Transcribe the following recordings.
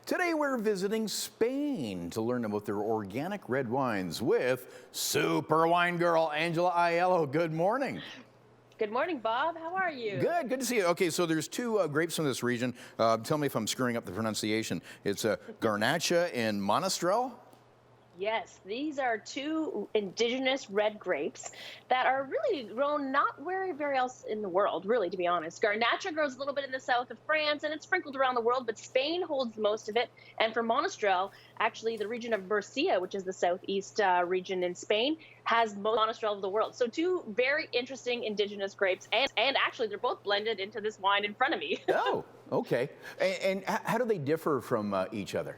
Today we're visiting Spain to learn about their organic red wines with super wine girl Angela Aiello. Good morning. Good morning, Bob. How are you? Good to see you. Okay, so there's two grapes from this region. Tell me if I'm screwing up the pronunciation. It's Garnacha and Monastrell. Yes, these are two indigenous red grapes that are really grown not very else in the world, really, to be honest. Garnacha grows a little bit in the south of France and it's sprinkled around the world, but Spain holds most of it. And for Monastrell, actually the region of Murcia, which is the southeast region in Spain, has most Monastrell of the world. So two very interesting indigenous grapes, and actually they're both blended into this wine in front of me. Oh, okay. And how do they differ from each other?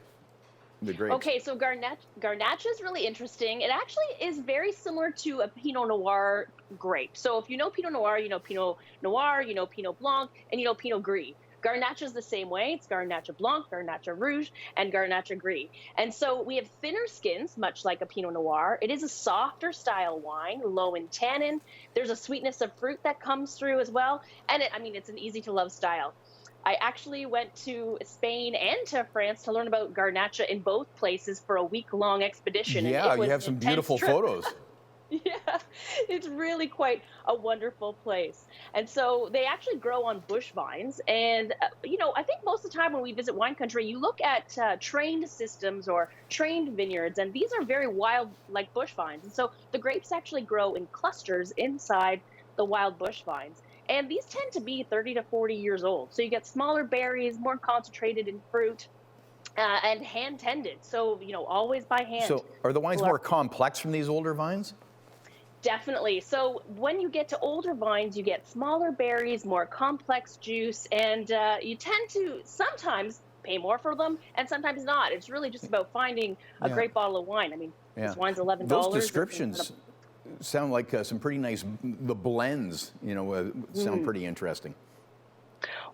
The grapes. Okay, so Garnacha is really interesting. It actually is very similar to a Pinot Noir grape. So if you know Pinot Noir, you know Pinot Noir, you know Pinot Blanc, and you know Pinot Gris. Garnacha is the same way. It's Garnacha Blanc, Garnacha Rouge, and Garnacha Gris. And so we have thinner skins, much like a Pinot Noir. It is a softer style wine, low in tannin. There's a sweetness of fruit that comes through as well. And it's an easy to love style. I actually went to Spain and to France to learn about Garnacha in both places for a week-long expedition. Yeah, you have some beautiful photos. Yeah, it's really quite a wonderful place. And so they actually grow on bush vines. And, I think most of the time when we visit wine country, you look at trained systems or trained vineyards, and these are very wild, like bush vines. And so the grapes actually grow in clusters inside the wild bush vines. And these tend to be 30 to 40 years old. So you get smaller berries, more concentrated in fruit, and hand-tended. So, always by hand. So are the wines more complex from these older vines? Definitely. So when you get to older vines, you get smaller berries, more complex juice, and you tend to sometimes pay more for them and sometimes not. It's really just about finding a great bottle of wine. This wine's $11. Those descriptions sound like some pretty nice, the blends, sound pretty interesting.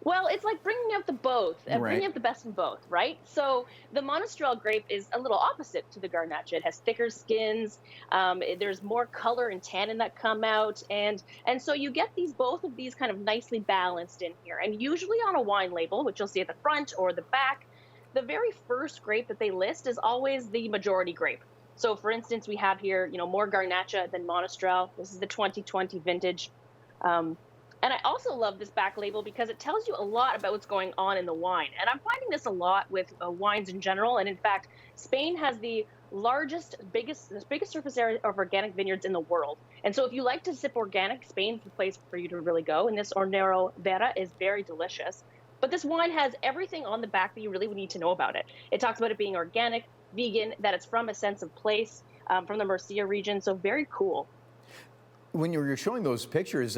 Well, it's like bringing out the both, bringing out the best in both, right? So the Monastrell grape is a little opposite to the Garnacha. It has thicker skins. There's more color and tannin that come out. And so you get both of these kind of nicely balanced in here. And usually on a wine label, which you'll see at the front or the back, the very first grape that they list is always the majority grape. So, for instance, we have here, more Garnacha than Monastrell. This is the 2020 vintage. And I also love this back label because it tells you a lot about what's going on in the wine. And I'm finding this a lot with wines in general. And in fact, Spain has the biggest surface area of organic vineyards in the world. And so if you like to sip organic, Spain's the place for you to really go. And this Hornero Vera is very delicious. But this wine has everything on the back that you really would need to know about it. It talks about it being organic, vegan, that it's from a sense of place, from the Murcia region. So very cool. When you were showing those pictures,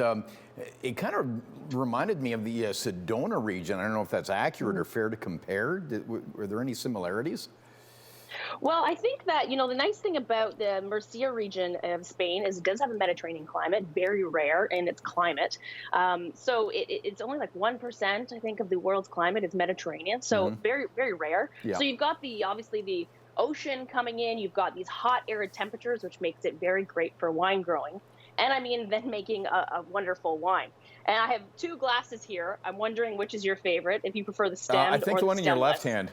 it kind of reminded me of the Sedona region. I don't know if that's accurate or fair to compare. Were there any similarities? Well, I think that, the nice thing about the Murcia region of Spain is it does have a Mediterranean climate, very rare in its climate. So it's only like 1%, I think, of the world's climate is Mediterranean. So very, very rare. Yeah. So you've got obviously the ocean coming in. You've got these hot, arid temperatures, which makes it very great for wine growing. And then making a wonderful wine. And I have two glasses here. I'm wondering which is your favorite, if you prefer the stemmed I think or the one in your left stemless. hand.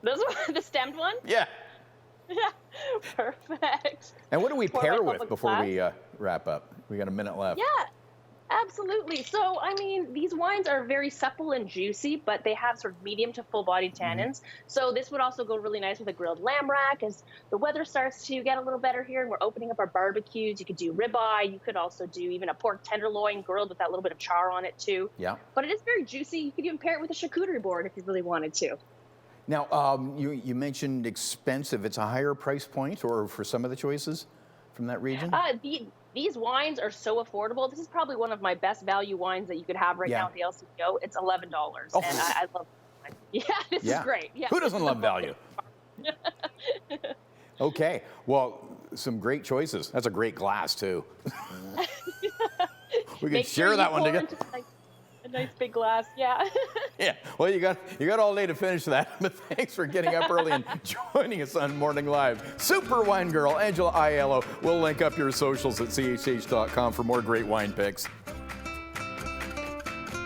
Those are the stemmed one? Yeah. Yeah, perfect. And what do we pair with before glass? we wrap up? We got a minute left. Yeah, absolutely. So, these wines are very supple and juicy, but they have sort of medium to full-bodied tannins. So this would also go really nice with a grilled lamb rack as the weather starts to get a little better here and we're opening up our barbecues. You could do ribeye. You could also do even a pork tenderloin grilled with that little bit of char on it too. Yeah. But it is very juicy. You could even pair it with a charcuterie board if you really wanted to. Now, you mentioned expensive. It's a higher price point, or for some of the choices from that region? These wines are so affordable. This is probably one of my best value wines that you could have right now at the LCBO. It's $11, and I love it. Yeah, this is great. Yeah. Who doesn't love value? Okay, well, some great choices. That's a great glass, too. We can share that one together. A nice big glass, yeah. Yeah, well, you got all day to finish that, but thanks for getting up early and joining us on Morning Live. Super wine girl, Angela Aiello. We'll link up your socials at chh.com for more great wine picks.